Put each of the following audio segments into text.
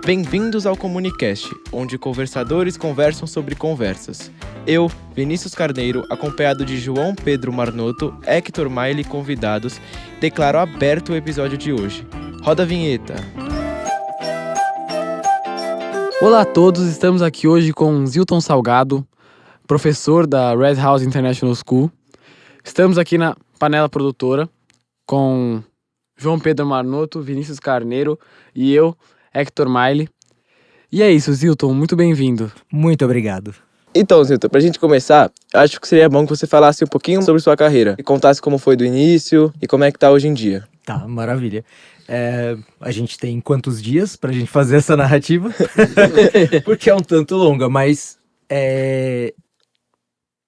Bem-vindos ao Comunicast, onde conversadores conversam sobre conversas. Eu, Vinícius Carneiro, acompanhado de João Pedro Marnoto, Hector Maile e convidados, declaro aberto o episódio de hoje. Roda a vinheta! Olá a todos, estamos aqui hoje com Zilton Salgado, professor da Red House International School. Estamos aqui na Panela Produtora com João Pedro Marnoto, Vinícius Carneiro e eu, Hector Maile. E é isso, Zilton, muito bem-vindo. Muito obrigado. Então, Zilton, pra gente começar, acho que seria bom que você falasse um pouquinho sobre sua carreira e contasse como foi do início e como é que tá hoje em dia. Tá, maravilha. A gente tem quantos dias pra gente fazer essa narrativa? Porque é um tanto longa, mas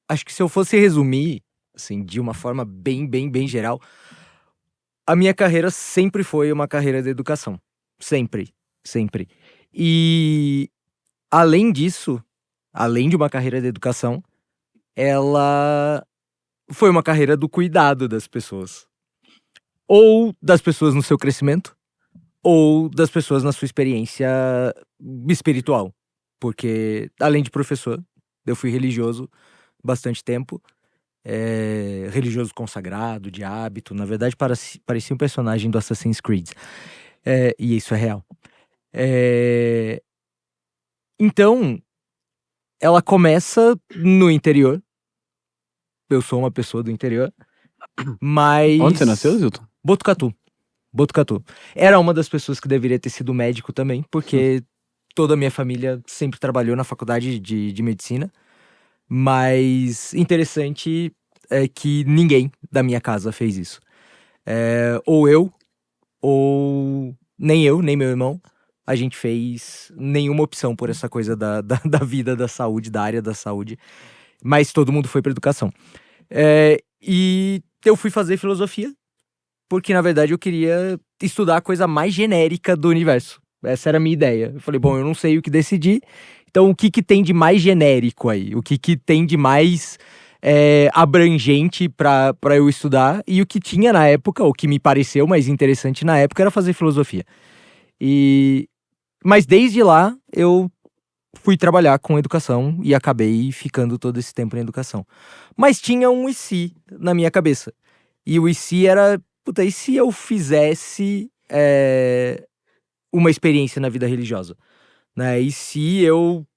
acho que se eu fosse resumir, assim, de uma forma bem geral, a minha carreira sempre foi uma carreira de educação. Sempre. E, além disso, além de uma carreira de educação, ela foi uma carreira do cuidado das pessoas. Ou das pessoas no seu crescimento, ou das pessoas na sua experiência espiritual. Porque, além de professor, eu fui religioso bastante tempo. Religioso consagrado, de hábito. Na verdade, parecia um personagem do Assassin's Creed. E isso é real. Então, ela começa no interior. Eu sou uma pessoa do interior. Mas... Onde você nasceu, Zilton? Botucatu. Era uma das pessoas que deveria ter sido médico também, porque toda a minha família sempre trabalhou na faculdade de medicina. Mas interessante é que ninguém da minha casa fez isso. Ou eu, ou nem eu, nem meu irmão, a gente fez nenhuma opção por essa coisa da vida, da saúde, da área da saúde. Mas todo mundo foi para educação. E eu fui fazer filosofia, porque na verdade eu queria estudar a coisa mais genérica do universo. Essa era a minha ideia. Eu falei, bom, eu não sei o que decidir, então o que tem de mais genérico aí? O que tem de mais abrangente pra eu estudar? E o que tinha na época, o que me pareceu mais interessante na época, era fazer filosofia. Mas desde lá, eu fui trabalhar com educação e acabei ficando todo esse tempo em educação. Mas tinha um e se na minha cabeça. E o e se era, puta, e se eu fizesse uma experiência na vida religiosa? Né? E se eu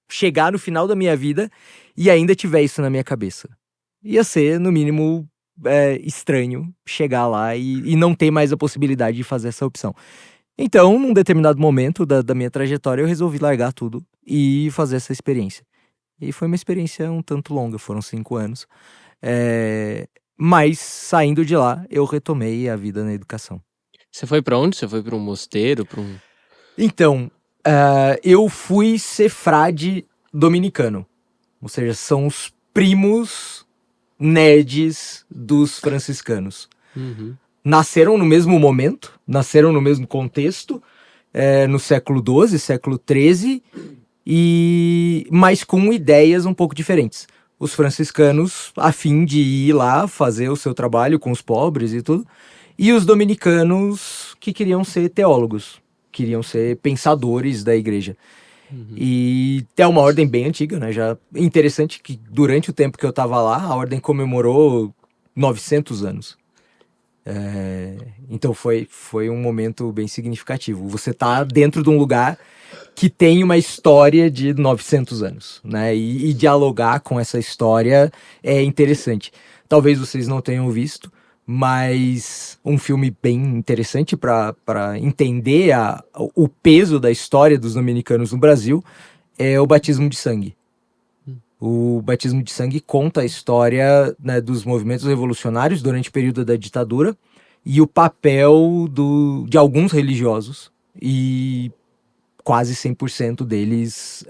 chegar no final da minha vida e ainda tiver isso na minha cabeça? Ia ser, no mínimo, estranho chegar lá e não ter mais a possibilidade de fazer essa opção. Então, num determinado momento da minha trajetória, eu resolvi largar tudo e fazer essa experiência. E foi uma experiência um tanto longa, foram 5 anos. Mas, saindo de lá, eu retomei a vida na educação. Você foi pra onde? Você foi pra um mosteiro? Então, eu fui ser frade dominicano. Ou seja, são os primos nerds dos franciscanos. Uhum. Nasceram no mesmo momento, nasceram no mesmo contexto, no século XII, século XIII, mas com ideias um pouco diferentes. Os franciscanos, a fim de ir lá fazer o seu trabalho com os pobres e tudo, e os dominicanos que queriam ser teólogos, queriam ser pensadores da igreja. Uhum. E é uma ordem bem antiga, né? Já interessante que durante o tempo que eu estava lá, a ordem comemorou 900 anos. Então foi um momento bem significativo. Você tá dentro de um lugar que tem uma história de 900 anos, né? E dialogar com essa história é interessante. Talvez vocês não tenham visto, mas um filme bem interessante para entender o peso da história dos dominicanos no Brasil é O Batismo de Sangue. O Batismo de Sangue conta a história, né, dos movimentos revolucionários durante o período da ditadura e o papel de alguns religiosos, e quase 100% deles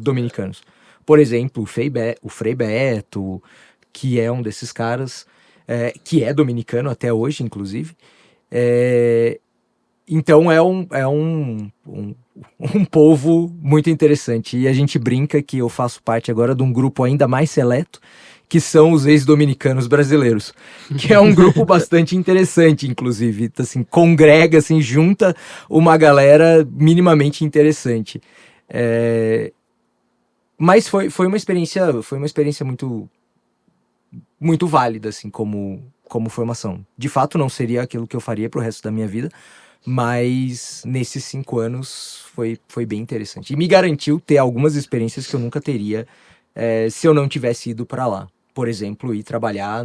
dominicanos. Por exemplo, o Frei Beto, que é um desses caras, que é dominicano até hoje, inclusive. Então é um povo muito interessante. E a gente brinca que eu faço parte agora de um grupo ainda mais seleto, que são os ex-dominicanos brasileiros, que é um grupo bastante interessante, inclusive, assim, congrega, assim, junta uma galera minimamente interessante. Mas foi uma experiência muito, muito válida, assim, como formação. De fato, não seria aquilo que eu faria pro resto da minha vida, mas nesses 5 anos foi bem interessante. E me garantiu ter algumas experiências que eu nunca teria se eu não tivesse ido para lá. Por exemplo, ir trabalhar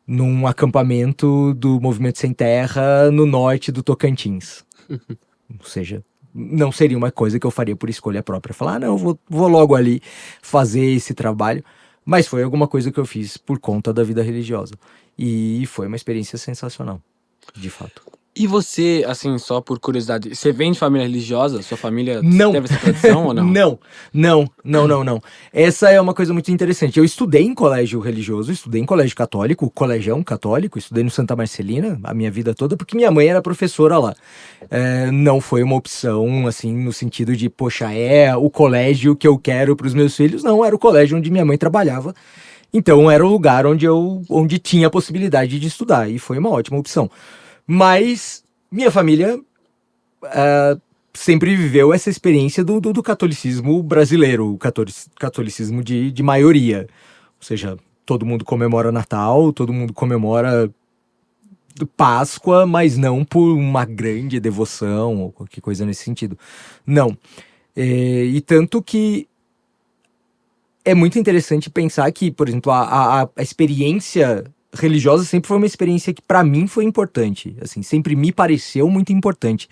num acampamento do Movimento Sem Terra no norte do Tocantins. Ou seja, não seria uma coisa que eu faria por escolha própria. Falar, não, eu vou logo ali fazer esse trabalho. Mas foi alguma coisa que eu fiz por conta da vida religiosa. E foi uma experiência sensacional, de fato. E você, assim, só por curiosidade, você vem de família religiosa? Sua família Não. teve essa tradição ou não? Não. Essa é uma coisa muito interessante. Eu estudei em colégio religioso, estudei em colégio católico, colegião católico, estudei no Santa Marcelina a minha vida toda, porque minha mãe era professora lá. Não foi uma opção, assim, no sentido de, poxa, é o colégio que eu quero para os meus filhos. Não, era o colégio onde minha mãe trabalhava. Então era o lugar onde tinha a possibilidade de estudar, e foi uma ótima opção. Mas minha família sempre viveu essa experiência do catolicismo brasileiro, o catolicismo de maioria. Ou seja, todo mundo comemora Natal, todo mundo comemora Páscoa, mas não por uma grande devoção ou qualquer coisa nesse sentido. Não. E tanto que é muito interessante pensar que, por exemplo, a experiência religiosa sempre foi uma experiência que para mim foi importante, assim, sempre me pareceu muito importante,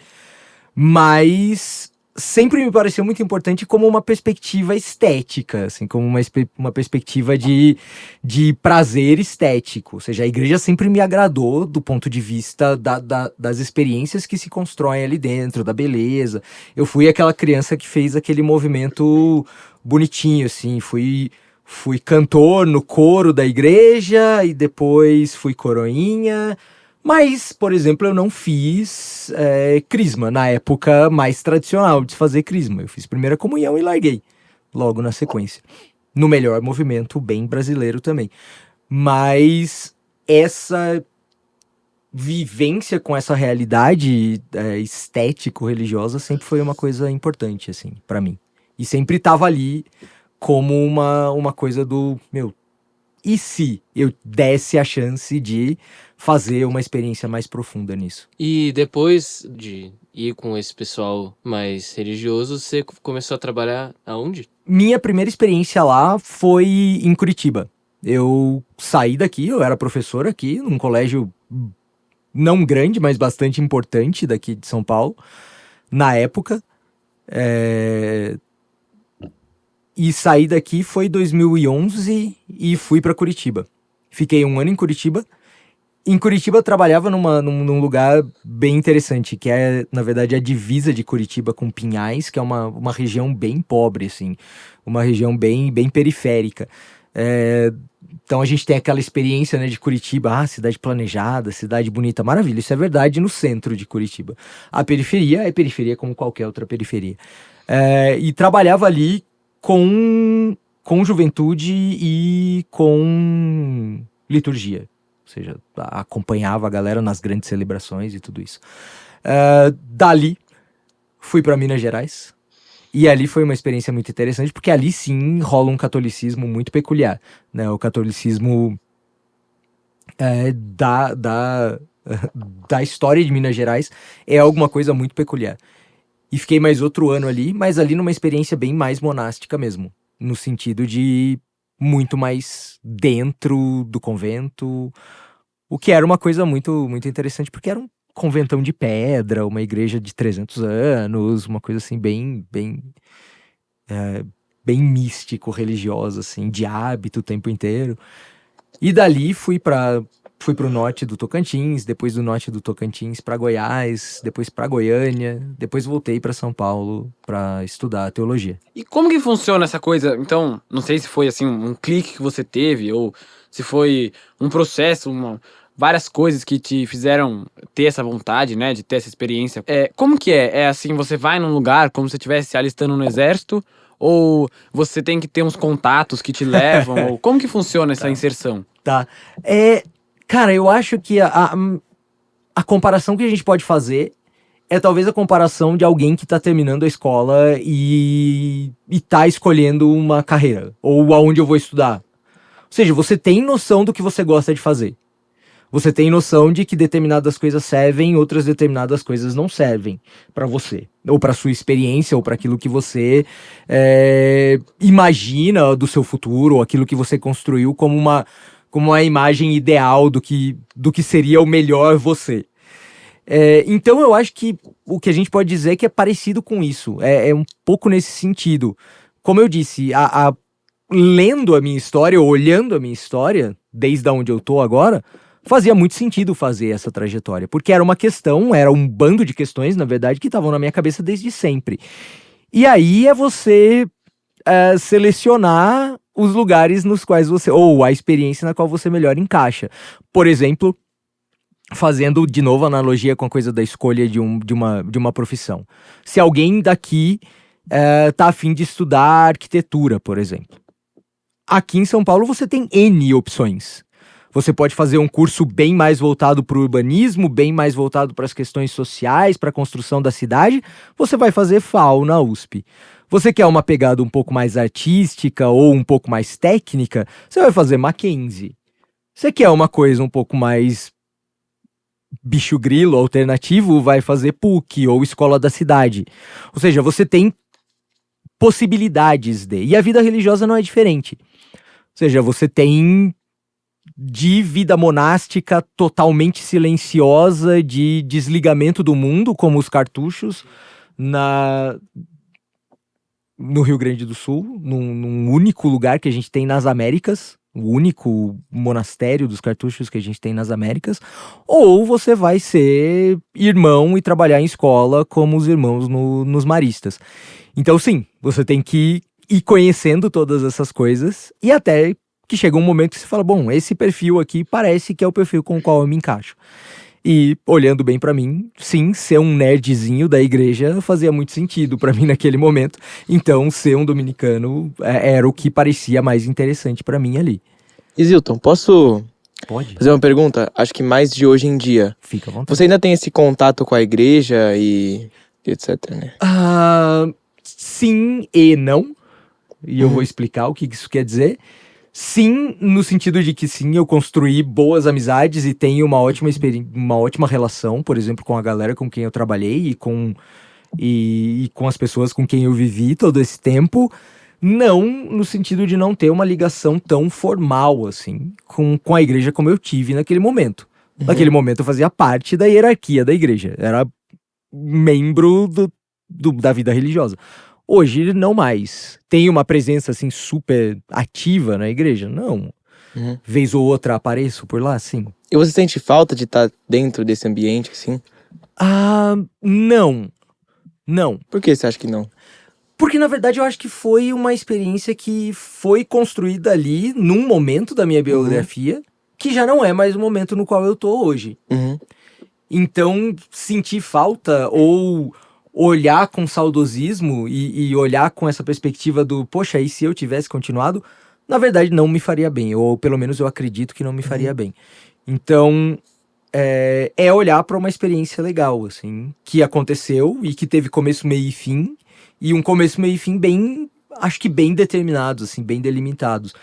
mas sempre me pareceu muito importante como uma perspectiva estética, assim, como uma perspectiva de prazer estético, ou seja, a igreja sempre me agradou do ponto de vista das experiências que se constroem ali dentro, da beleza. Eu fui aquela criança que fez aquele movimento bonitinho, assim, fui cantor no coro da igreja e depois fui coroinha. Mas, por exemplo, eu não fiz crisma na época mais tradicional de fazer crisma. Eu fiz primeira comunhão e larguei logo na sequência. No melhor movimento, bem brasileiro também. Mas essa vivência com essa realidade estético-religiosa sempre foi uma coisa importante, assim, para mim. E sempre estava ali como uma coisa do, e se eu desse a chance de fazer uma experiência mais profunda nisso? E depois de ir com esse pessoal mais religioso, você começou a trabalhar aonde? Minha primeira experiência lá foi em Curitiba. Eu saí daqui, eu era professor aqui, num colégio não grande, mas bastante importante daqui de São Paulo, na época. E saí daqui foi 2011 e fui para Curitiba. Fiquei 1 ano em Curitiba. Em Curitiba eu trabalhava num lugar bem interessante, que é, na verdade, a divisa de Curitiba com Pinhais, que é uma região bem pobre, assim. Uma região bem periférica. Então a gente tem aquela experiência, né, de Curitiba, cidade planejada, cidade bonita, maravilha. Isso é verdade no centro de Curitiba. A periferia é periferia como qualquer outra periferia. E trabalhava ali com juventude e com liturgia. Ou seja, acompanhava a galera nas grandes celebrações e tudo isso. Dali, fui para Minas Gerais. E ali foi uma experiência muito interessante, porque ali sim rola um catolicismo muito peculiar, né? O catolicismo da história de Minas Gerais é alguma coisa muito peculiar. E fiquei mais outro ano ali, mas ali numa experiência bem mais monástica mesmo. No sentido de muito mais dentro do convento. O que era uma coisa muito, muito interessante, porque era um conventão de pedra, uma igreja de 300 anos, uma coisa assim bem místico, religiosa, assim, de hábito o tempo inteiro. E dali fui pro norte do Tocantins, depois do norte do Tocantins para Goiás, depois para Goiânia, depois voltei para São Paulo para estudar teologia. E como que funciona essa coisa? Então, não sei se foi assim um clique que você teve ou se foi um processo, várias coisas que te fizeram ter essa vontade, né, de ter essa experiência. Como que é? É assim, você vai num lugar como se você estivesse se alistando no exército Ou você tem que ter uns contatos que te levam? Ou como que funciona essa inserção? Tá. Cara, eu acho que a comparação que a gente pode fazer é talvez a comparação de alguém que tá terminando a escola e tá escolhendo uma carreira, ou aonde eu vou estudar. Ou seja, você tem noção do que você gosta de fazer. Você tem noção de que determinadas coisas servem, outras determinadas coisas não servem pra você. Ou pra sua experiência, ou pra aquilo que você imagina do seu futuro, ou aquilo que você construiu como uma imagem ideal do que seria o melhor você. Então eu acho que o que a gente pode dizer é que é parecido com isso. É um pouco nesse sentido. Como eu disse, lendo a minha história, ou olhando a minha história, desde onde eu tô agora, fazia muito sentido fazer essa trajetória. Porque era um bando de questões, na verdade, que estavam na minha cabeça desde sempre. E aí é você selecionar os lugares nos quais ou a experiência na qual você melhor encaixa. Por exemplo, fazendo de novo analogia com a coisa da escolha de uma profissão. Se alguém daqui tá a fim de estudar arquitetura, por exemplo. Aqui em São Paulo você tem N opções. Você pode fazer um curso bem mais voltado para o urbanismo, bem mais voltado para as questões sociais, para a construção da cidade. Você vai fazer FAU na USP. Você quer uma pegada um pouco mais artística ou um pouco mais técnica, você vai fazer Mackenzie. Você quer uma coisa um pouco mais bicho grilo, alternativo, vai fazer PUC ou Escola da Cidade. Ou seja, você tem possibilidades E a vida religiosa não é diferente. Ou seja, você tem de vida monástica totalmente silenciosa, de desligamento do mundo, como os cartuchos, no Rio Grande do Sul, num único lugar que a gente tem nas Américas, o único monastério dos cartuchos que a gente tem nas Américas, ou você vai ser irmão e trabalhar em escola como os irmãos nos maristas. Então sim, você tem que ir conhecendo todas essas coisas e até que chega um momento que você fala, bom, esse perfil aqui parece que é o perfil com o qual eu me encaixo. E, olhando bem pra mim, sim, ser um nerdzinho da igreja fazia muito sentido pra mim naquele momento. Então, ser um dominicano era o que parecia mais interessante pra mim ali. E Zilton, posso Pode? fazer uma pergunta? Acho que mais de hoje em dia. Fica à vontade. Você ainda tem esse contato com a igreja e etc, né? Sim e não. E eu vou explicar o que isso quer dizer. Sim, no sentido de que sim, eu construí boas amizades e tenho uma ótima relação, por exemplo, com a galera com quem eu trabalhei e com as pessoas com quem eu vivi todo esse tempo. Não no sentido de não ter uma ligação tão formal, assim, com a igreja como eu tive naquele momento. Naquele momento eu fazia parte da hierarquia da igreja. Era membro da vida religiosa. Hoje, não mais. Tem uma presença, assim, super ativa na igreja? Não. Vez ou outra apareço por lá, sim. E você sente falta de estar dentro desse ambiente, assim? Não. Não. Por que você acha que não? Porque, na verdade, eu acho que foi uma experiência que foi construída ali num momento da minha biografia que já não é mais o momento no qual eu tô hoje. Então, sentir falta ou olhar com saudosismo e olhar com essa perspectiva do, poxa, e se eu tivesse continuado, na verdade não me faria bem, ou pelo menos eu acredito que não me faria bem. Então, é olhar para uma experiência legal, assim, que aconteceu e que teve começo, meio e fim, e um começo, meio e fim bem, acho que bem determinados, assim, bem delimitados.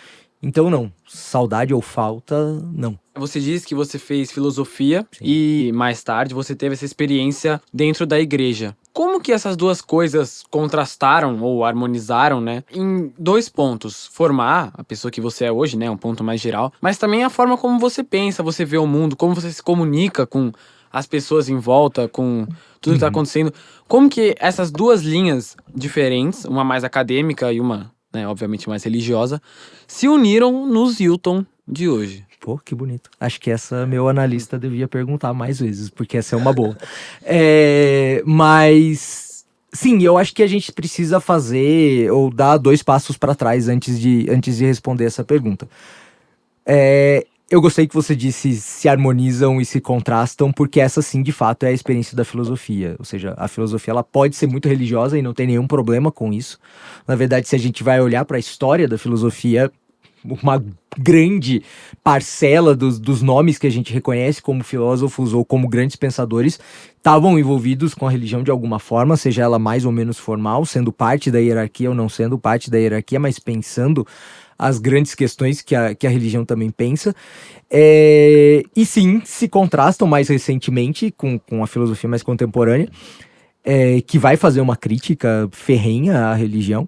Então não, saudade ou falta, não. Você disse que você fez filosofia e mais tarde você teve essa experiência dentro da igreja. Como que essas duas coisas contrastaram ou harmonizaram, né? Em dois pontos. Formar a pessoa que você é hoje, né? Um ponto mais geral. Mas também a forma como você pensa, você vê o mundo, como você se comunica com as pessoas em volta, com tudo que tá acontecendo. Como que essas duas linhas diferentes, uma mais acadêmica e uma, né, obviamente mais religiosa, se uniram no Zilton de hoje? Pô, que bonito. Acho que essa meu analista devia perguntar mais vezes, porque essa é uma boa. Mas, sim, eu acho que a gente precisa fazer, ou dar 2 passos para trás antes de responder essa pergunta. eu gostei que você disse se harmonizam e se contrastam, porque essa sim, de fato, é a experiência da filosofia. Ou seja, a filosofia ela pode ser muito religiosa e não tem nenhum problema com isso. Na verdade, se a gente vai olhar para a história da filosofia, uma grande parcela dos nomes que a gente reconhece como filósofos ou como grandes pensadores estavam envolvidos com a religião de alguma forma, seja ela mais ou menos formal, sendo parte da hierarquia ou não sendo parte da hierarquia, mas pensando as grandes questões que a religião também pensa. E sim, se contrastam mais recentemente com a filosofia mais contemporânea, que vai fazer uma crítica ferrenha à religião.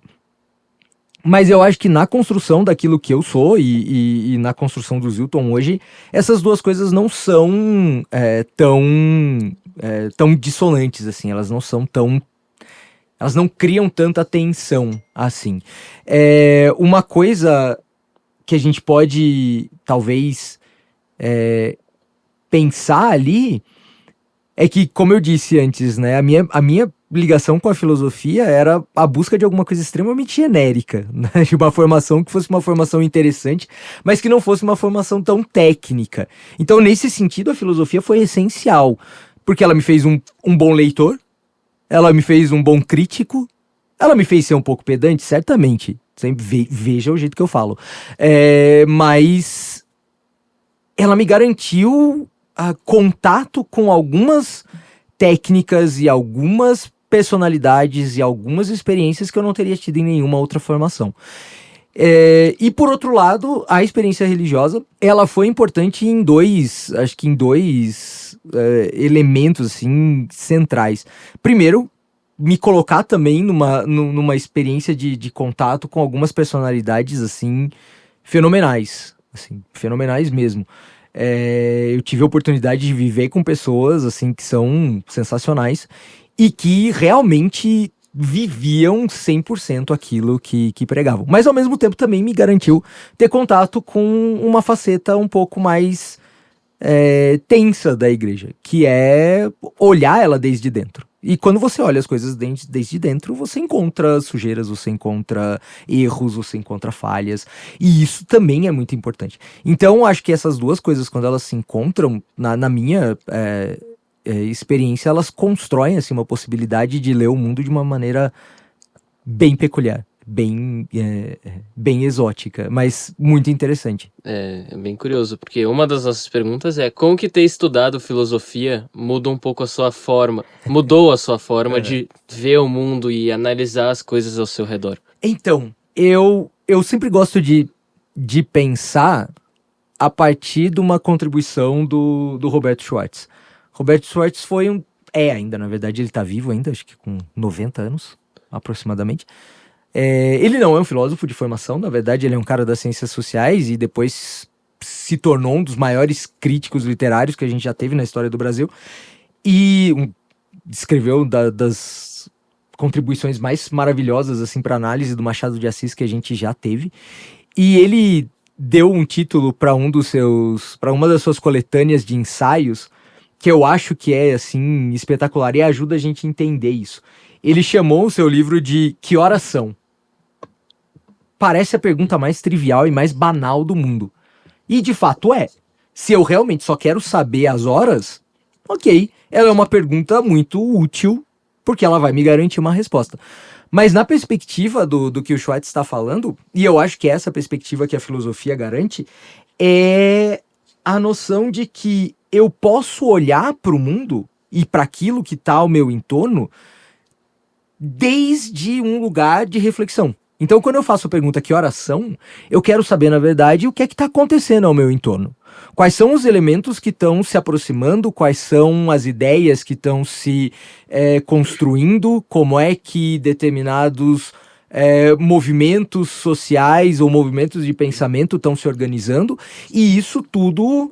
Mas eu acho que na construção daquilo que eu sou e na construção do Zilton hoje, essas duas coisas não são tão dissonantes, assim. Elas não criam tanta tensão, assim. Uma coisa que a gente pode, talvez, pensar ali é que, como eu disse antes, né, a minha ligação com a filosofia era a busca de alguma coisa extremamente genérica, né? De uma formação que fosse uma formação interessante, mas que não fosse uma formação tão técnica. Então, nesse sentido, a filosofia foi essencial, porque ela me fez um bom leitor, ela me fez um bom crítico, ela me fez ser um pouco pedante, certamente. Sempre veja o jeito que eu falo. Mas ela me garantiu contato com algumas técnicas e algumas personalidades e algumas experiências que eu não teria tido em nenhuma outra formação. E por outro lado, a experiência religiosa, ela foi importante em dois elementos assim, centrais. Primeiro, me colocar também numa experiência de contato com algumas personalidades assim, fenomenais mesmo. Eu tive a oportunidade de viver com pessoas assim que são sensacionais e que realmente viviam 100% aquilo que pregavam. Mas ao mesmo tempo também me garantiu ter contato com uma faceta um pouco mais tensa da igreja, que é olhar ela desde dentro. E quando você olha as coisas desde dentro, você encontra sujeiras, você encontra erros, você encontra falhas. E isso também é muito importante. Então, acho que essas duas coisas, quando elas se encontram, na minha experiência, elas constroem assim, uma possibilidade de ler o mundo de uma maneira bem peculiar, bem exótica, mas muito interessante. É bem curioso, porque uma das nossas perguntas é como que ter estudado filosofia mudou a sua forma de ver o mundo e analisar as coisas ao seu redor? Então, eu sempre gosto de pensar a partir de uma contribuição do Roberto Schwartz. Roberto Schwartz ainda, na verdade, ele está vivo ainda, acho que com 90 anos, aproximadamente. Ele não é um filósofo de formação, na verdade ele é um cara das ciências sociais e depois se tornou um dos maiores críticos literários que a gente já teve na história do Brasil e escreveu das contribuições mais maravilhosas assim, para análise do Machado de Assis que a gente já teve. E ele deu um título para uma das suas coletâneas de ensaios que eu acho que é assim espetacular e ajuda a gente a entender isso. Ele chamou o seu livro de Que Horas São? Parece a pergunta mais trivial e mais banal do mundo. E de fato é. Se eu realmente só quero saber as horas, ok, ela é uma pergunta muito útil, porque ela vai me garantir uma resposta. Mas na perspectiva do que o Schwartz está falando, e eu acho que é essa perspectiva que a filosofia garante, é a noção de que eu posso olhar para o mundo e para aquilo que está ao meu entorno desde um lugar de reflexão. Então, quando eu faço a pergunta que horas são, eu quero saber, na verdade, o que é que está acontecendo ao meu entorno. Quais são os elementos que estão se aproximando, quais são as ideias que estão se construindo, como é que determinados movimentos sociais ou movimentos de pensamento estão se organizando, e isso tudo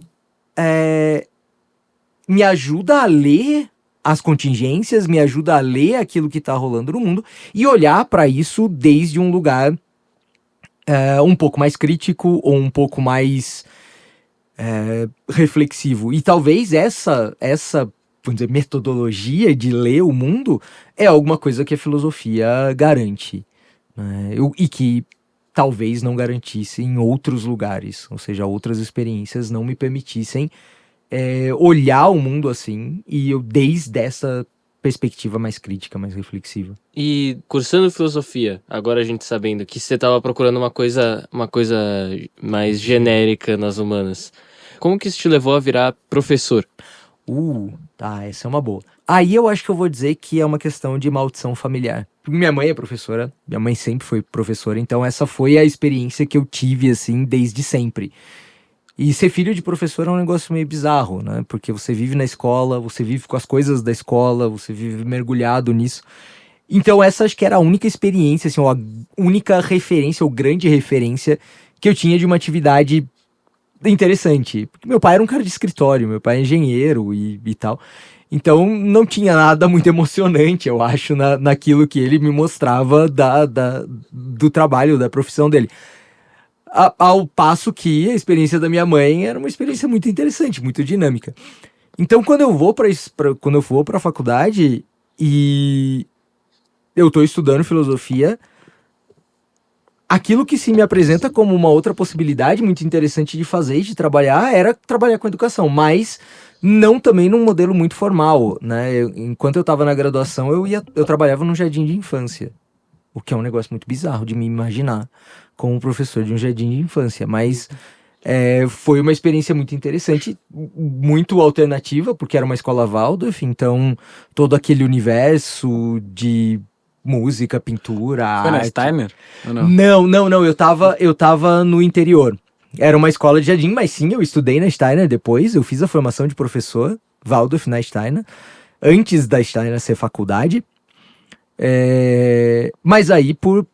me ajuda a ler as contingências, me ajuda a ler aquilo que está rolando no mundo e olhar para isso desde um lugar um pouco mais crítico ou um pouco mais reflexivo. E talvez essa vamos dizer, metodologia de ler o mundo é alguma coisa que a filosofia garante, né? E que talvez não garantisse em outros lugares, ou seja, outras experiências não me permitissem olhar o mundo assim, e eu desde essa perspectiva mais crítica, mais reflexiva. E cursando filosofia, agora a gente sabendo que você estava procurando uma coisa mais genérica nas humanas, como que isso te levou a virar professor? Tá, essa é uma boa. Aí eu acho que eu vou dizer que é uma questão de maldição familiar. Minha mãe é professora, minha mãe sempre foi professora, então essa foi a experiência que eu tive, assim, desde sempre. E ser filho de professor é um negócio meio bizarro, né? Porque você vive na escola, você vive com as coisas da escola, você vive mergulhado nisso. Então essa acho que era a única experiência, assim, ou a única referência, ou grande referência que eu tinha de uma atividade interessante. Porque meu pai era um cara de escritório, meu pai é engenheiro e tal. Então não tinha nada muito emocionante, eu acho, naquilo que ele me mostrava do trabalho, da profissão dele. Ao passo que a experiência da minha mãe era uma experiência muito interessante, muito dinâmica. Então, quando eu vou para a faculdade e eu estou estudando filosofia, aquilo que se me apresenta como uma outra possibilidade muito interessante de fazer e de trabalhar era trabalhar com educação, mas não também num modelo muito formal, né? Enquanto eu estava na graduação, eu trabalhava num jardim de infância, o que é um negócio muito bizarro de me imaginar como professor de um jardim de infância, mas foi uma experiência muito interessante, muito alternativa, porque era uma escola Waldorf, então todo aquele universo de música, pintura, Foi na arte... Steiner? Ou não? Não, eu tava no interior. Era uma escola de jardim, mas sim, eu estudei na Steiner depois, eu fiz a formação de professor Waldorf na Steiner, antes da Steiner ser faculdade, mas aí por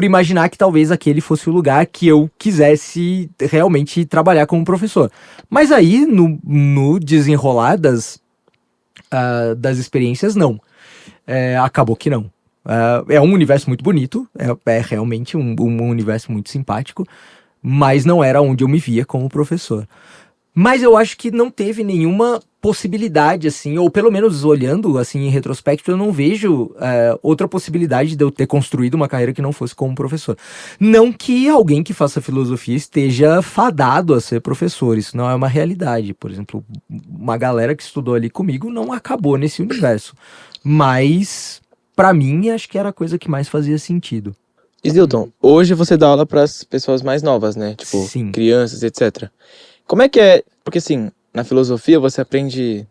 imaginar que talvez aquele fosse o lugar que eu quisesse realmente trabalhar como professor. Mas aí, no desenrolar das experiências, não. Acabou que não. É um universo muito bonito, é realmente um universo muito simpático, mas não era onde eu me via como professor. Mas eu acho que não teve nenhuma possibilidade, assim, ou pelo menos olhando, assim, em retrospecto, eu não vejo outra possibilidade de eu ter construído uma carreira que não fosse como professor. Não que alguém que faça filosofia esteja fadado a ser professor, isso não é uma realidade. Por exemplo, uma galera que estudou ali comigo não acabou nesse universo. Mas, pra mim, acho que era a coisa que mais fazia sentido. E Zilton, hoje você dá aula para as pessoas mais novas, né? Tipo, Sim. crianças, etc. Como é que é? Porque assim, na filosofia você aprende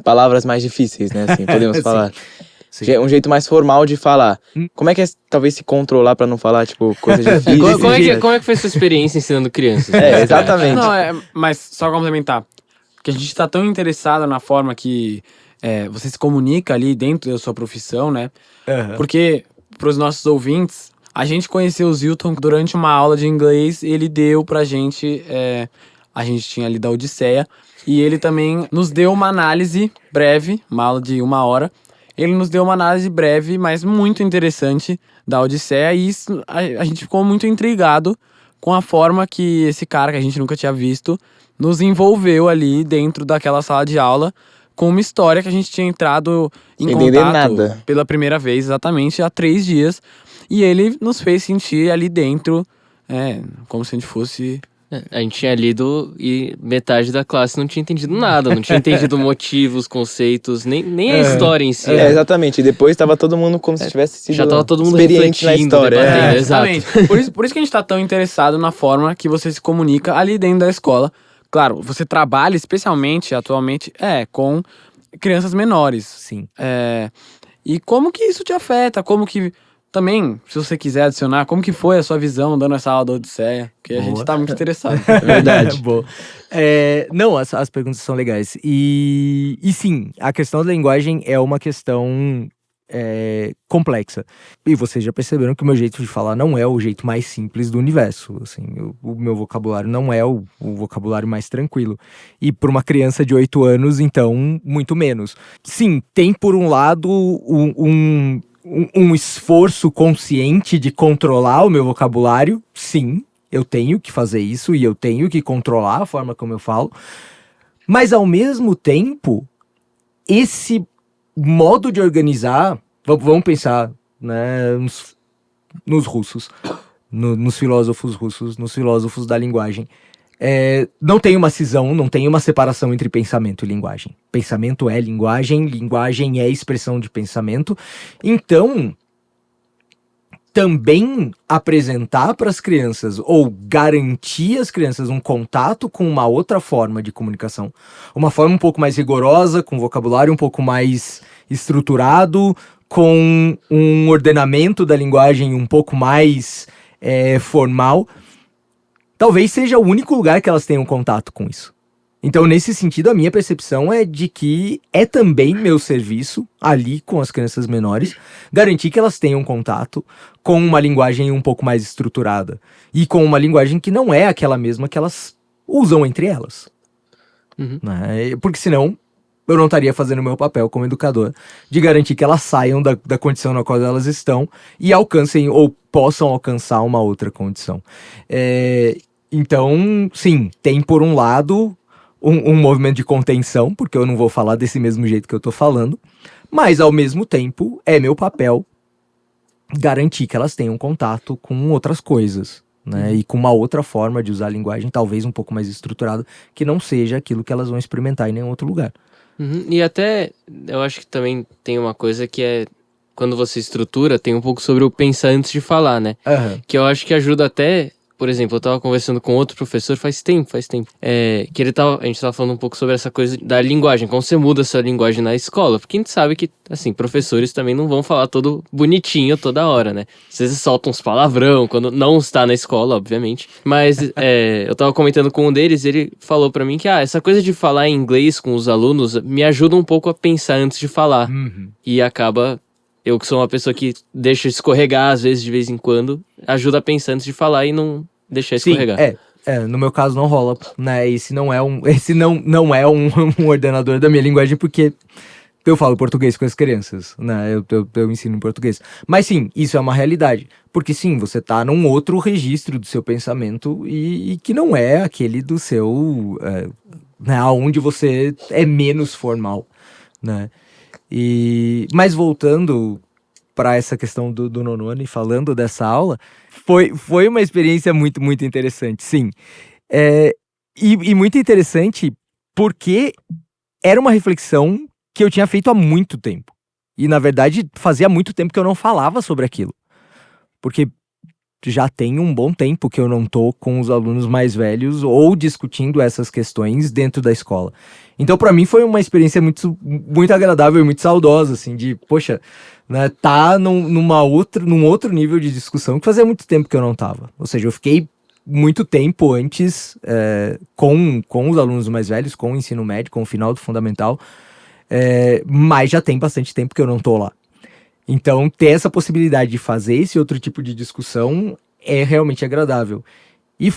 palavras mais difíceis, né? Assim, podemos Sim. falar. Sim. Um jeito mais formal de falar. Como é que é, talvez, se controlar pra não falar, tipo, coisas difíceis? Como é que foi sua experiência ensinando crianças? Exatamente. Não, mas só complementar. Porque a gente tá tão interessado na forma que você se comunica ali dentro da sua profissão, né? Uhum. Porque, pros nossos ouvintes, a gente conheceu o Zilton durante uma aula de inglês. Ele deu pra gente... a gente tinha ali da Odisseia. E ele também nos deu uma análise breve, uma aula de 1 hora. Ele nos deu uma análise breve, mas muito interessante da Odisseia. E isso, a gente ficou muito intrigado com a forma que esse cara, que a gente nunca tinha visto, nos envolveu ali dentro daquela sala de aula com uma história que a gente tinha entrado em Sem entender contato nada. pela primeira vez, exatamente, há 3 dias. E ele nos fez sentir ali dentro, como se a gente fosse... A gente tinha lido e metade da classe não tinha entendido nada, não tinha entendido motivos, conceitos, nem a história em si. Exatamente. E depois tava todo mundo como se tivesse sido Já tava todo mundo experiente na refletindo, história. debatendo. Exato. Exatamente. Por isso que a gente tá tão interessado na forma que você se comunica ali dentro da escola. Claro, você trabalha especialmente, atualmente, com crianças menores. Sim. E como que isso te afeta? Como que... Também, se você quiser adicionar, como que foi a sua visão dando essa aula da Odisseia? Porque a gente tá muito interessado. É verdade. Boa. Não, as perguntas são legais. E sim, a questão da linguagem é uma questão complexa. E vocês já perceberam que o meu jeito de falar não é o jeito mais simples do universo. Assim, o meu vocabulário não é o vocabulário mais tranquilo. E para uma criança de 8 anos, então, muito menos. Sim, tem por um lado um esforço consciente de controlar o meu vocabulário, sim, eu tenho que fazer isso e eu tenho que controlar a forma como eu falo, mas ao mesmo tempo, esse modo de organizar, vamos pensar, né, nos russos, nos filósofos russos, nos filósofos da linguagem. Não tem uma cisão, não tem uma separação entre pensamento e linguagem. Pensamento é linguagem, linguagem é expressão de pensamento. Então, também apresentar para as crianças ou garantir às crianças um contato com uma outra forma de comunicação, uma forma um pouco mais rigorosa, com vocabulário um pouco mais estruturado, com um ordenamento da linguagem um pouco mais formal, talvez seja o único lugar que elas tenham contato com isso. Então, nesse sentido, a minha percepção é de que é também meu serviço, ali com as crianças menores, garantir que elas tenham contato com uma linguagem um pouco mais estruturada. E com uma linguagem que não é aquela mesma que elas usam entre elas. Né? Porque senão, eu não estaria fazendo o meu papel como educador, de garantir que elas saiam da condição na qual elas estão e alcancem ou possam alcançar uma outra condição. Então, sim, tem por um lado um movimento de contenção, porque eu não vou falar desse mesmo jeito que eu tô falando, mas ao mesmo tempo é meu papel garantir que elas tenham contato com outras coisas, né? E com uma outra forma de usar a linguagem, talvez um pouco mais estruturada, que não seja aquilo que elas vão experimentar em nenhum outro lugar. E até, eu acho que também tem uma coisa que é, quando você estrutura, tem um pouco sobre o pensar antes de falar, né? Que eu acho que ajuda até. Por exemplo, eu tava conversando com outro professor faz tempo, que a gente tava falando um pouco sobre essa coisa da linguagem, como você muda a sua linguagem na escola, porque a gente sabe que, assim, professores também não vão falar todo bonitinho toda hora, né? Às vezes soltam uns palavrão, quando não está na escola, obviamente, mas eu tava comentando com um deles, ele falou pra mim que, essa coisa de falar em inglês com os alunos me ajuda um pouco a pensar antes de falar, e acaba... Eu que sou uma pessoa que deixa escorregar, às vezes, de vez em quando, ajuda a pensar antes de falar e não deixar escorregar. Sim, no meu caso não rola, né? Esse não é um ordenador da minha linguagem, porque eu falo português com as crianças, né? Eu ensino em português. Mas sim, isso é uma realidade. Porque sim, você tá num outro registro do seu pensamento e que não é aquele do seu... né, onde você é menos formal, né? Mas voltando para essa questão do nono ano e falando dessa aula, foi uma experiência muito, muito interessante, sim. E muito interessante porque era uma reflexão que eu tinha feito há muito tempo. E, na verdade, fazia muito tempo que eu não falava sobre aquilo. Porque já tem um bom tempo que eu não tô com os alunos mais velhos ou discutindo essas questões dentro da escola. Então, para mim, foi uma experiência muito, muito agradável e muito saudosa, assim, de, poxa, né, tá num outro nível de discussão que fazia muito tempo que eu não tava. Ou seja, eu fiquei muito tempo antes com os alunos mais velhos, com o ensino médio, com o final do fundamental, mas já tem bastante tempo que eu não tô lá. Então, ter essa possibilidade de fazer esse outro tipo de discussão é realmente agradável. E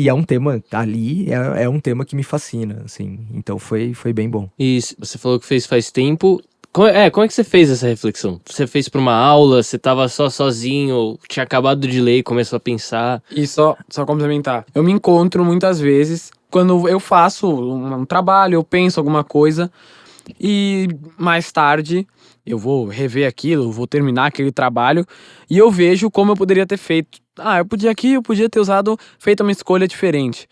é um tema ali, é um tema que me fascina, assim. Então, foi bem bom. E você falou que fez faz tempo. Como é que você fez essa reflexão? Você fez pra uma aula, você tava só sozinho, tinha acabado de ler e começou a pensar? E só complementar. Eu me encontro muitas vezes, quando eu faço um trabalho, eu penso alguma coisa, e mais tarde eu vou rever aquilo, vou terminar aquele trabalho e eu vejo como eu poderia ter feito. Eu podia ter feito uma escolha diferente.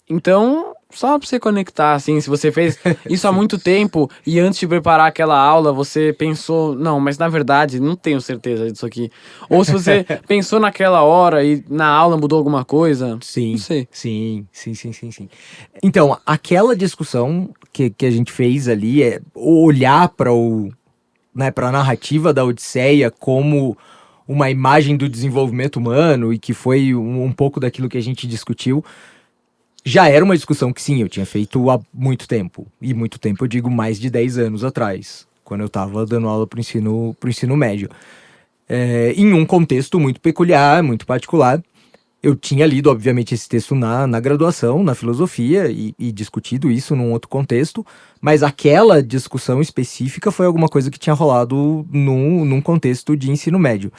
Então, só pra você conectar, assim, se você fez isso há muito tempo e antes de preparar aquela aula você pensou, não, mas na verdade não tenho certeza disso aqui. Ou se você pensou naquela hora e na aula mudou alguma coisa. Sim, não sei. Sim. Então, aquela discussão que a gente fez ali é olhar para a narrativa da Odisseia como uma imagem do desenvolvimento humano e que foi um pouco daquilo que a gente discutiu. Já era uma discussão que sim, eu tinha feito há muito tempo. E muito tempo eu digo mais de 10 anos atrás, quando eu estava dando aula pro ensino médio. Em um contexto muito peculiar, muito particular. Eu tinha lido, obviamente, esse texto na graduação, na filosofia, e discutido isso num outro contexto, mas aquela discussão específica foi alguma coisa que tinha rolado num contexto de ensino médio.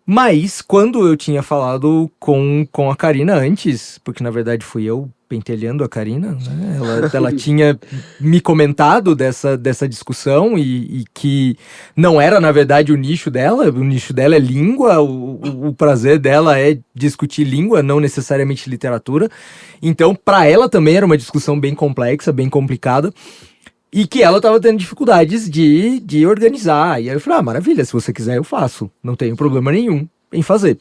Mas quando eu tinha falado com a Karina antes, porque na verdade fui eu pentelhando a Karina, né? Ela tinha me comentado dessa discussão e que não era na verdade o nicho dela é língua, o prazer dela é discutir língua, não necessariamente literatura. Então, para ela também era uma discussão bem complexa, bem complicada. E que ela tava tendo dificuldades de organizar. E aí eu falei, maravilha, se você quiser eu faço. Não tenho problema nenhum em fazer.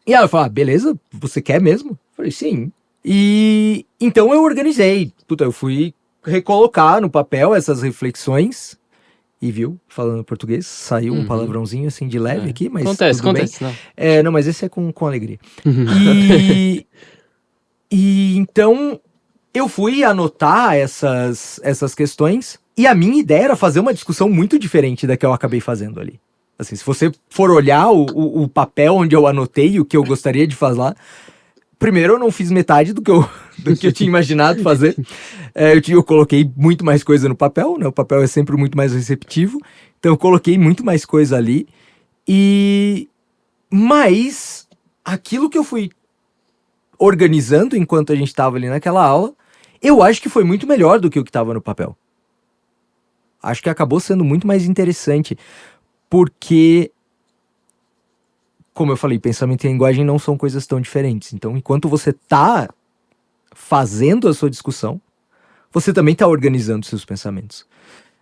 E ela falou, beleza, você quer mesmo? Eu falei, sim. E então eu organizei. Puta, eu fui recolocar no papel essas reflexões. E viu, falando português, saiu um palavrãozinho assim de leve aqui, mas Acontece, tudo bem. não. Não, mas esse é com alegria. E então eu fui anotar essas questões e a minha ideia era fazer uma discussão muito diferente da que eu acabei fazendo ali. Assim, se você for olhar o papel onde eu anotei o que eu gostaria de fazer lá, primeiro eu não fiz metade do que eu tinha imaginado fazer. Eu coloquei muito mais coisa no papel, né? O papel é sempre muito mais receptivo, então eu coloquei muito mais coisa ali. Mas aquilo que eu fui organizando enquanto a gente estava ali naquela aula, eu acho que foi muito melhor do que o que estava no papel. Acho que acabou sendo muito mais interessante, porque, como eu falei, pensamento e linguagem não são coisas tão diferentes. Então, enquanto você está fazendo a sua discussão, você também está organizando seus pensamentos,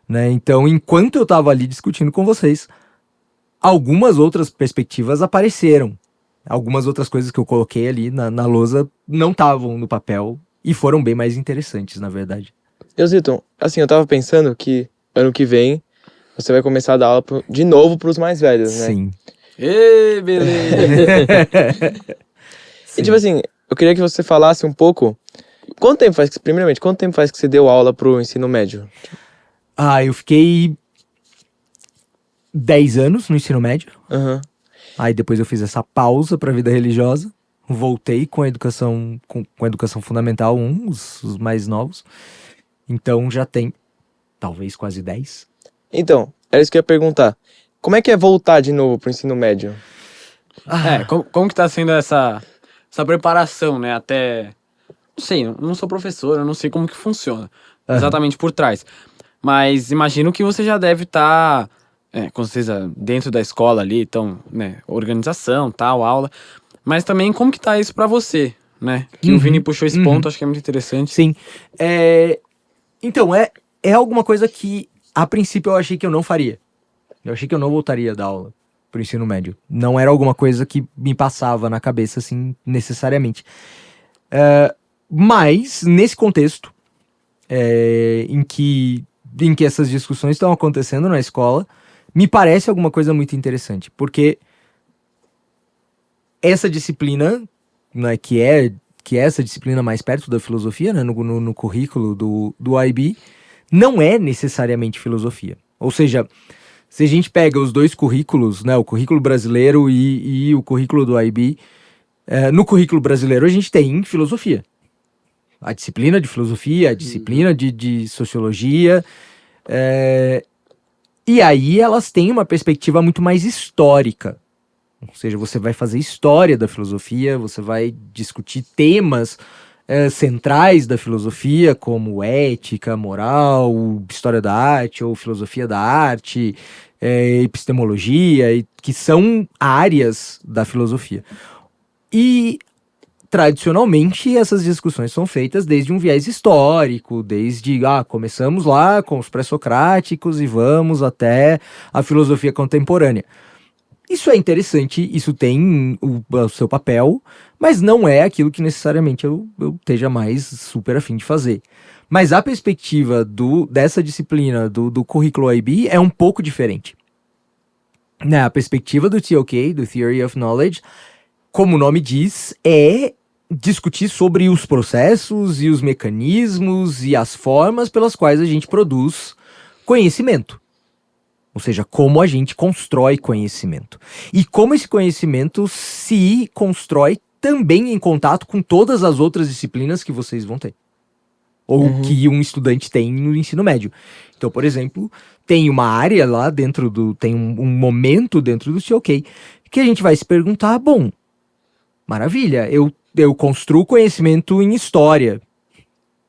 né? Então, enquanto eu estava ali discutindo com vocês, algumas outras perspectivas apareceram. Algumas outras coisas que eu coloquei ali na lousa não estavam no papel e foram bem mais interessantes, na verdade. Eu, Zilton, assim, eu tava pensando que ano que vem você vai começar a dar aula de novo pros mais velhos, né? Sim. Ê, beleza! E tipo assim, eu queria que você falasse um pouco. Primeiramente, quanto tempo faz que você deu aula pro ensino médio? Eu fiquei 10 anos no ensino médio. Aham. Aí depois eu fiz essa pausa para a vida religiosa, voltei com a educação com a educação fundamental 1, os mais novos. Então já tem talvez quase 10. Então, era isso que eu ia perguntar. Como é que é voltar de novo pro ensino médio? Como que tá sendo essa preparação, né? Até... Não sei, eu não sou professor, eu não sei como que funciona exatamente por trás. Mas imagino que você já deve estar... com certeza dentro da escola ali, então, né, organização, tal, aula. Mas também como que tá isso pra você, né? Que o Vini puxou esse ponto, acho que é muito interessante. Sim. Então, é alguma coisa que, a princípio, eu achei que eu não faria. Eu achei que eu não voltaria a dar aula pro ensino médio. Não era alguma coisa que me passava na cabeça, assim, necessariamente. Mas, nesse contexto, em que essas discussões estão acontecendo na escola, me parece alguma coisa muito interessante, porque essa disciplina, né, que é essa disciplina mais perto da filosofia, né, no currículo do IB, não é necessariamente filosofia. Ou seja, se a gente pega os dois currículos, né, o currículo brasileiro e o currículo do IB, no currículo brasileiro a gente tem filosofia. A disciplina de filosofia, a disciplina de sociologia, e aí elas têm uma perspectiva muito mais histórica. Ou seja, você vai fazer história da filosofia, você vai discutir temas centrais da filosofia, como ética, moral, história da arte ou filosofia da arte, epistemologia, que são áreas da filosofia. E tradicionalmente, essas discussões são feitas desde um viés histórico, desde, começamos lá com os pré-socráticos e vamos até a filosofia contemporânea. Isso é interessante, isso tem o seu papel, mas não é aquilo que necessariamente eu esteja mais super afim de fazer. Mas a perspectiva dessa disciplina, do currículo IB, é um pouco diferente. Né, a perspectiva do TOK, do Theory of Knowledge, como o nome diz, é discutir sobre os processos e os mecanismos e as formas pelas quais a gente produz conhecimento. Ou seja, como a gente constrói conhecimento. E como esse conhecimento se constrói também em contato com todas as outras disciplinas que vocês vão ter. Ou que um estudante tem no ensino médio. Então, por exemplo, tem uma área lá dentro tem um momento dentro do TOK que a gente vai se perguntar, bom, maravilha, eu construo conhecimento em história.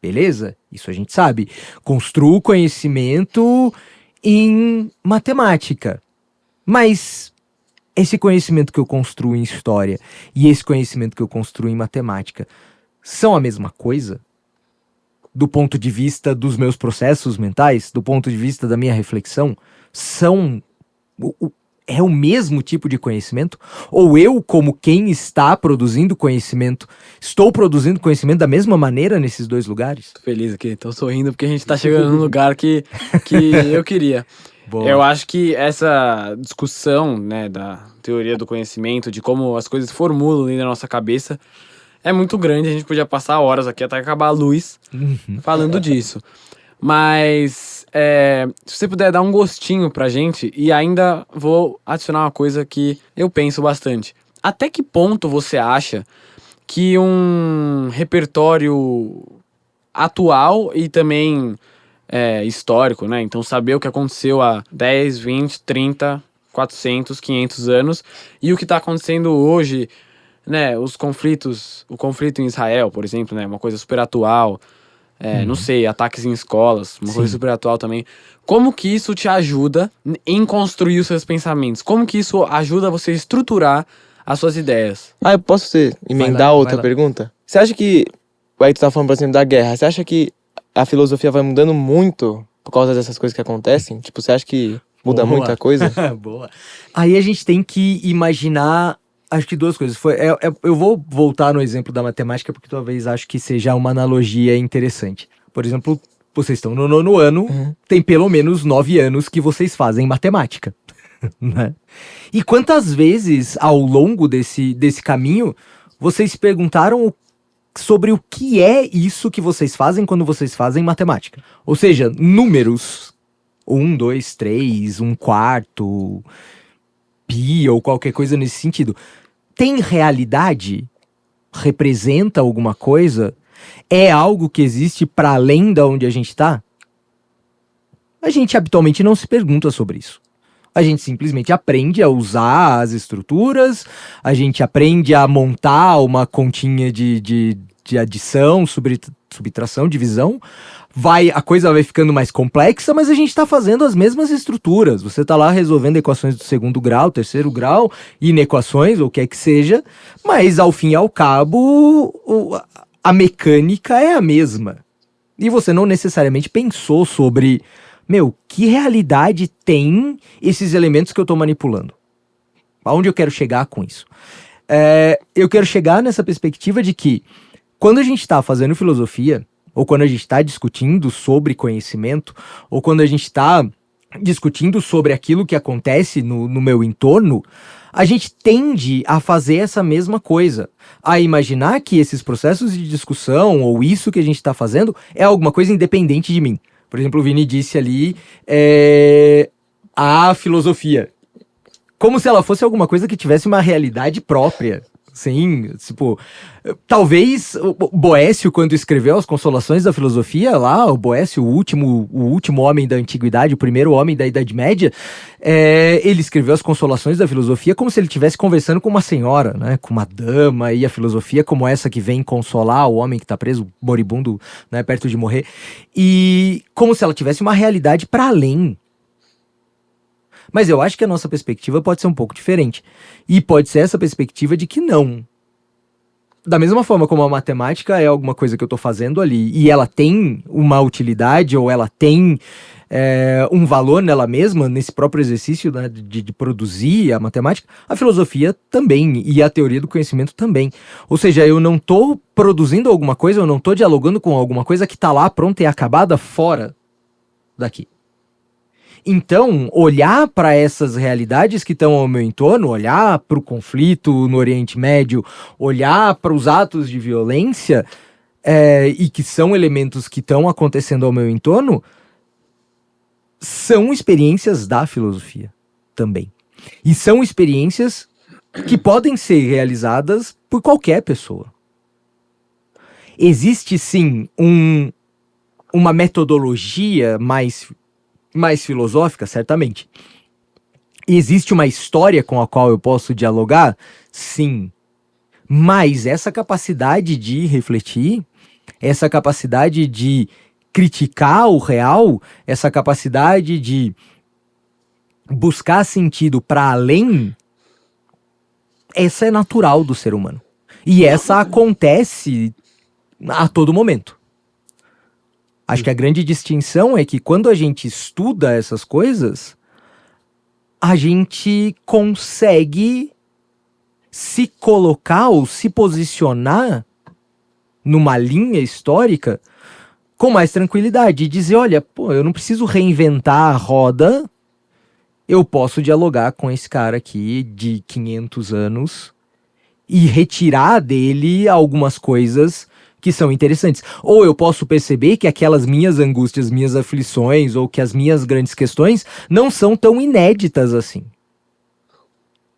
Beleza? Isso a gente sabe. Construo conhecimento em matemática. Mas esse conhecimento que eu construo em história e esse conhecimento que eu construo em matemática são a mesma coisa? Do ponto de vista dos meus processos mentais, do ponto de vista da minha reflexão, é o mesmo tipo de conhecimento? Ou eu, como quem está produzindo conhecimento, estou produzindo conhecimento da mesma maneira nesses dois lugares? Tô feliz aqui, tô sorrindo porque a gente tá chegando num lugar que eu queria. Boa. Eu acho que essa discussão, né, da teoria do conhecimento, de como as coisas formulam ali na nossa cabeça, é muito grande. A gente podia passar horas aqui até acabar a luz falando disso. Mas se você puder dar um gostinho pra gente, e ainda vou adicionar uma coisa que eu penso bastante. Até que ponto você acha que um repertório atual e também histórico, né? Então saber o que aconteceu há 10, 20, 30, 400, 500 anos e o que está acontecendo hoje, né? O conflito em Israel, por exemplo, né? Uma coisa super atual. Não sei, ataques em escolas, uma coisa super atual também. Como que isso te ajuda em construir os seus pensamentos? Como que isso ajuda você a estruturar as suas ideias? Eu posso emendar outra pergunta? Você acha que, aí tu tá falando, por exemplo, da guerra, você acha que a filosofia vai mudando muito por causa dessas coisas que acontecem? Tipo, você acha que muda muita coisa? Boa. Aí a gente tem que imaginar, acho que duas coisas. Eu vou voltar no exemplo da matemática, porque talvez acho que seja uma analogia interessante. Por exemplo, vocês estão no 9º ano, tem pelo menos 9 anos que vocês fazem matemática. Né? E quantas vezes, ao longo desse caminho, vocês se perguntaram sobre o que é isso que vocês fazem quando vocês fazem matemática? Ou seja, números, 1, 2, 3, 1/4, pi ou qualquer coisa nesse sentido. Tem realidade? Representa alguma coisa? É algo que existe para além da onde a gente está? A gente habitualmente não se pergunta sobre isso. A gente simplesmente aprende a usar as estruturas, a gente aprende a montar uma continha de adição, subtração, divisão. A coisa vai ficando mais complexa, mas a gente está fazendo as mesmas estruturas. Você está lá resolvendo equações do 2º grau, 3º grau, inequações, ou o que é que seja, mas ao fim e ao cabo, a mecânica é a mesma. E você não necessariamente pensou sobre, que realidade tem esses elementos que eu estou manipulando? Aonde eu quero chegar com isso? Eu quero chegar nessa perspectiva de que, quando a gente está fazendo filosofia, ou quando a gente está discutindo sobre conhecimento, ou quando a gente está discutindo sobre aquilo que acontece no meu entorno, a gente tende a fazer essa mesma coisa, a imaginar que esses processos de discussão, ou isso que a gente está fazendo, é alguma coisa independente de mim. Por exemplo, o Vini disse ali a filosofia. Como se ela fosse alguma coisa que tivesse uma realidade própria. Sim, tipo, talvez o Boécio, quando escreveu as Consolações da Filosofia, lá, o Boécio, o último homem da antiguidade, o primeiro homem da Idade Média, ele escreveu as Consolações da Filosofia como se ele estivesse conversando com uma senhora, né, com uma dama, e a filosofia como essa que vem consolar o homem que está preso, moribundo, né, perto de morrer, e como se ela tivesse uma realidade para além. Mas eu acho que a nossa perspectiva pode ser um pouco diferente. E pode ser essa perspectiva de que não. Da mesma forma como a matemática é alguma coisa que eu estou fazendo ali, e ela tem uma utilidade, ou ela tem um valor nela mesma, nesse próprio exercício, né, de produzir a matemática, a filosofia também, e a teoria do conhecimento também. Ou seja, eu não estou produzindo alguma coisa, eu não estou dialogando com alguma coisa que está lá pronta e acabada fora daqui. Então, olhar para essas realidades que estão ao meu entorno, olhar para o conflito no Oriente Médio, olhar para os atos de violência, e que são elementos que estão acontecendo ao meu entorno, são experiências da filosofia também. E são experiências que podem ser realizadas por qualquer pessoa. Existe, sim, uma metodologia mais filosófica, certamente. Existe uma história com a qual eu posso dialogar? Sim. Mas essa capacidade de refletir, essa capacidade de criticar o real, essa capacidade de buscar sentido para além, essa é natural do ser humano. E essa acontece a todo momento. Acho que a grande distinção é que quando a gente estuda essas coisas, a gente consegue se colocar ou se posicionar numa linha histórica com mais tranquilidade e dizer, olha, pô, eu não preciso reinventar a roda, eu posso dialogar com esse cara aqui de 500 anos e retirar dele algumas coisas que são interessantes. Ou eu posso perceber que aquelas minhas angústias, minhas aflições, ou que as minhas grandes questões não são tão inéditas assim.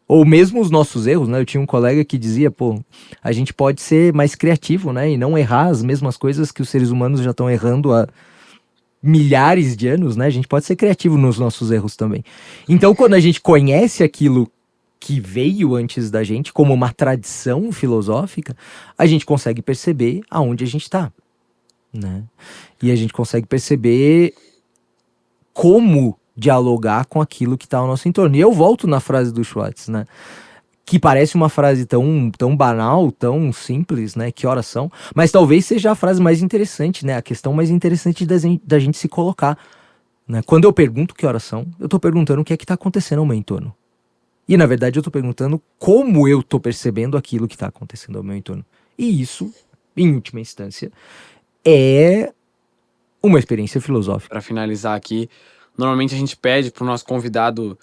Ou mesmo os nossos erros, né? Eu tinha um colega que dizia, pô, a gente pode ser mais criativo, né? E não errar as mesmas coisas que os seres humanos já estão errando há milhares de anos, né? A gente pode ser criativo nos nossos erros também. Então, quando a gente conhece aquilo que veio antes da gente, como uma tradição filosófica, a gente consegue perceber aonde a gente está, né? E a gente consegue perceber como dialogar com aquilo que está ao nosso entorno. E eu volto na frase do Schwartz, né? Que parece uma frase tão banal, tão simples, né? Que horas são? Mas talvez seja a frase mais interessante, né? A questão mais interessante da gente se colocar, né? Quando eu pergunto que horas são, eu estou perguntando o que é que está acontecendo ao meu entorno. E, na verdade, eu estou perguntando como eu estou percebendo aquilo que está acontecendo ao meu entorno. E isso, em última instância, é uma experiência filosófica. Para finalizar aqui, normalmente a gente pede para o nosso convidado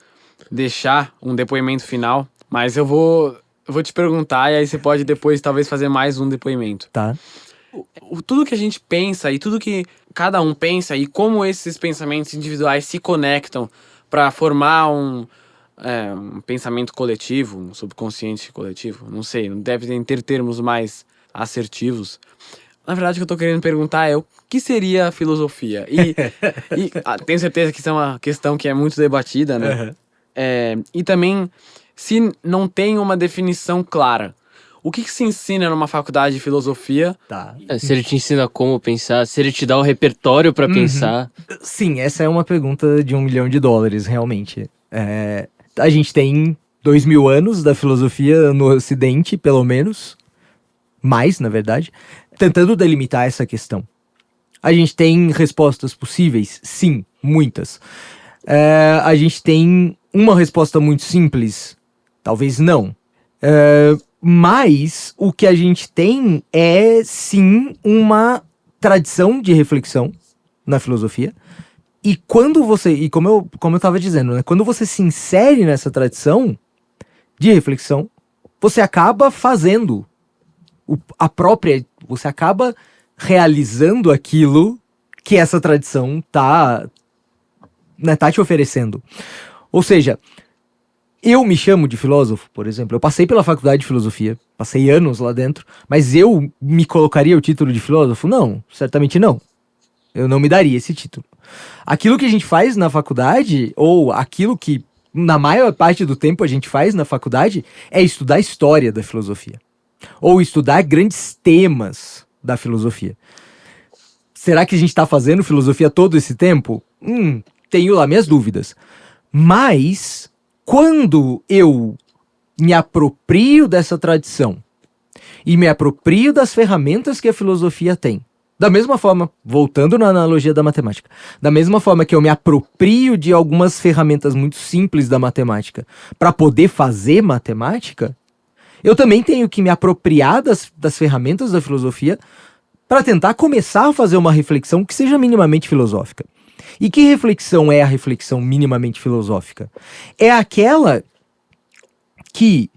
deixar um depoimento final, mas eu vou te perguntar e aí você pode depois talvez fazer mais um depoimento. Tá. Tudo que a gente pensa e tudo que cada um pensa e como esses pensamentos individuais se conectam para formar um pensamento coletivo, um subconsciente coletivo, não sei, não deve ter termos mais assertivos. Na verdade, o que eu tô querendo perguntar é o que seria a filosofia? E tenho certeza que isso é uma questão que é muito debatida, né? Uhum. E também, se não tem uma definição clara, o que se ensina numa faculdade de filosofia? Tá. Se ele te ensina como pensar, se ele te dá o repertório pra pensar. Sim, essa é uma pergunta de $1 milhão, realmente. A gente tem 2000 anos da filosofia no Ocidente, pelo menos. Mais, na verdade. Tentando delimitar essa questão. A gente tem respostas possíveis? Sim, muitas. A gente tem uma resposta muito simples? Talvez não. Mas o que a gente tem é, sim, uma tradição de reflexão na filosofia. E quando você, e como eu estava dizendo, né, quando você se insere nessa tradição de reflexão, você acaba fazendo você acaba realizando aquilo que essa tradição tá te oferecendo. Ou seja, eu me chamo de filósofo, por exemplo. Eu passei pela faculdade de filosofia, passei anos lá dentro, mas eu me colocaria o título de filósofo? Não, certamente não. Eu não me daria esse título. Aquilo que a gente faz na faculdade, ou aquilo que na maior parte do tempo a gente faz na faculdade, é estudar a história da filosofia. Ou estudar grandes temas da filosofia. Será que a gente está fazendo filosofia todo esse tempo? Tenho lá minhas dúvidas. Mas, quando eu me aproprio dessa tradição e me aproprio das ferramentas que a filosofia tem, da mesma forma, voltando na analogia da matemática, da mesma forma que eu me aproprio de algumas ferramentas muito simples da matemática para poder fazer matemática, eu também tenho que me apropriar das ferramentas da filosofia para tentar começar a fazer uma reflexão que seja minimamente filosófica. E que reflexão é a reflexão minimamente filosófica? É aquela que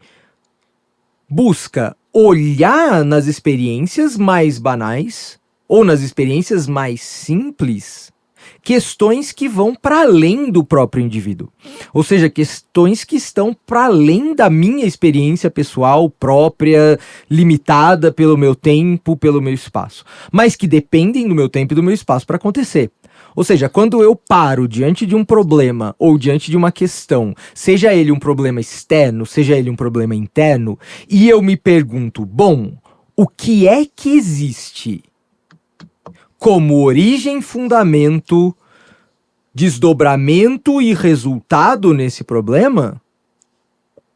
busca olhar nas experiências mais banais ou nas experiências mais simples questões que vão para além do próprio indivíduo. Ou seja, questões que estão para além da minha experiência pessoal própria, limitada pelo meu tempo, pelo meu espaço, mas que dependem do meu tempo e do meu espaço para acontecer. Ou seja, quando eu paro diante de um problema ou diante de uma questão, seja ele um problema externo, seja ele um problema interno, e eu me pergunto, bom, o que é que existe como origem, fundamento, desdobramento e resultado nesse problema?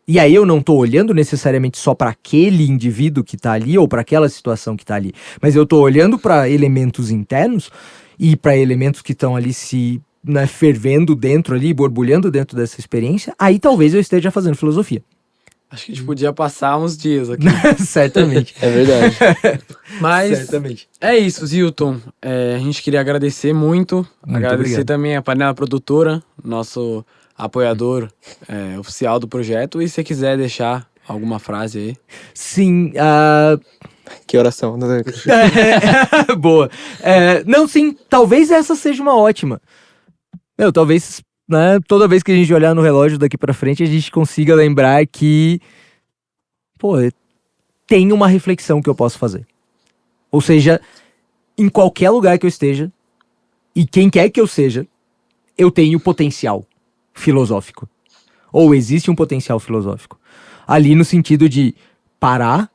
E aí eu não tô olhando necessariamente só para aquele indivíduo que tá ali ou para aquela situação que tá ali, mas eu tô olhando para elementos internos e para elementos que estão ali se, né, fervendo dentro ali, borbulhando dentro dessa experiência. Aí talvez eu esteja fazendo filosofia. Acho que a gente podia passar uns dias aqui. Certamente. É verdade. Mas Certamente. é isso, Zilton. A gente queria agradecer muito. Agradecer obrigado. também a Panela Produtora, nosso apoiador oficial do projeto. E se você quiser deixar alguma frase aí. Sim, Que oração. boa. Não, sim, talvez essa seja uma ótima. Talvez, né, toda vez que a gente olhar no relógio daqui pra frente, a gente consiga lembrar que, tem uma reflexão que eu posso fazer. Ou seja, em qualquer lugar que eu esteja, e quem quer que eu seja, eu tenho potencial filosófico. Ou existe um potencial filosófico. Ali no sentido de parar,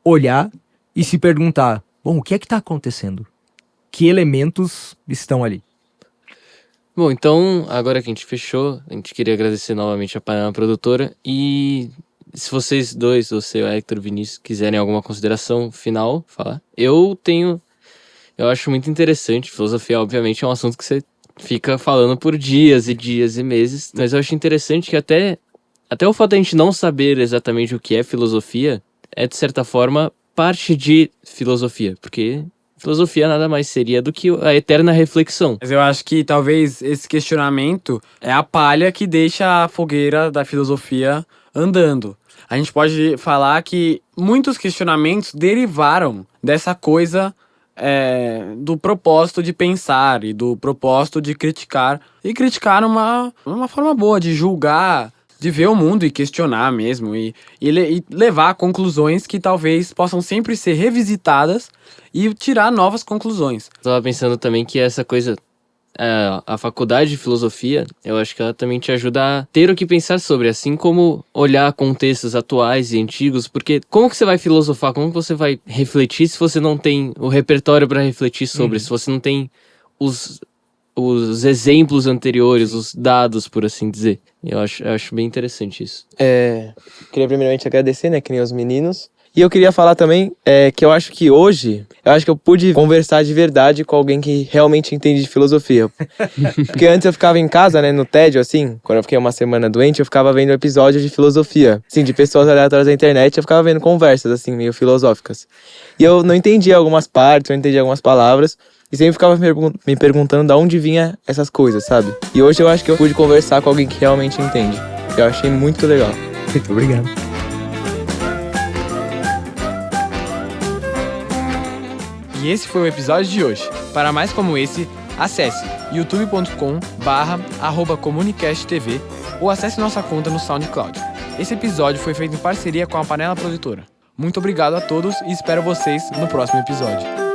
olhar e se perguntar, bom, o que é que está acontecendo? Que elementos estão ali? Bom, então, agora que a gente fechou, a gente queria agradecer novamente a Panela Produtora e se vocês dois, você, Hector, Vinícius, quiserem alguma consideração final, falar. Eu acho muito interessante, filosofia obviamente é um assunto que você fica falando por dias e dias e meses, mas eu acho interessante que até o fato de a gente não saber exatamente o que é filosofia é, de certa forma, parte de filosofia, porque filosofia nada mais seria do que a eterna reflexão. Mas eu acho que talvez esse questionamento é a palha que deixa a fogueira da filosofia andando. A gente pode falar que muitos questionamentos derivaram dessa coisa do propósito de pensar e do propósito de criticar. E criticar uma forma boa de julgar, de ver o mundo e questionar mesmo. E levar a conclusões que talvez possam sempre ser revisitadas e tirar novas conclusões. Tava pensando também que essa coisa, a faculdade de filosofia, eu acho que ela também te ajuda a ter o que pensar sobre, assim como olhar contextos atuais e antigos, porque como que você vai filosofar, como que você vai refletir se você não tem o repertório para refletir sobre, se você não tem os exemplos anteriores, os dados, por assim dizer. Eu acho bem interessante isso. Queria primeiramente agradecer, né, que nem os meninos. E eu queria falar também que eu acho que hoje, eu pude conversar de verdade com alguém que realmente entende de filosofia. Porque antes eu ficava em casa, né, no tédio, assim, quando eu fiquei uma semana doente, eu ficava vendo episódios de filosofia. Assim, de pessoas aleatórias da internet, eu ficava vendo conversas, assim, meio filosóficas. E eu não entendia algumas partes, eu não entendia algumas palavras. E sempre ficava me perguntando de onde vinha essas coisas, sabe? E hoje eu acho que eu pude conversar com alguém que realmente entende. Eu achei muito legal. Muito obrigado. E esse foi o episódio de hoje. Para mais como esse, acesse youtube.com/comunicasttv ou acesse nossa conta no SoundCloud. Esse episódio foi feito em parceria com a Panela Produtora. Muito obrigado a todos e espero vocês no próximo episódio.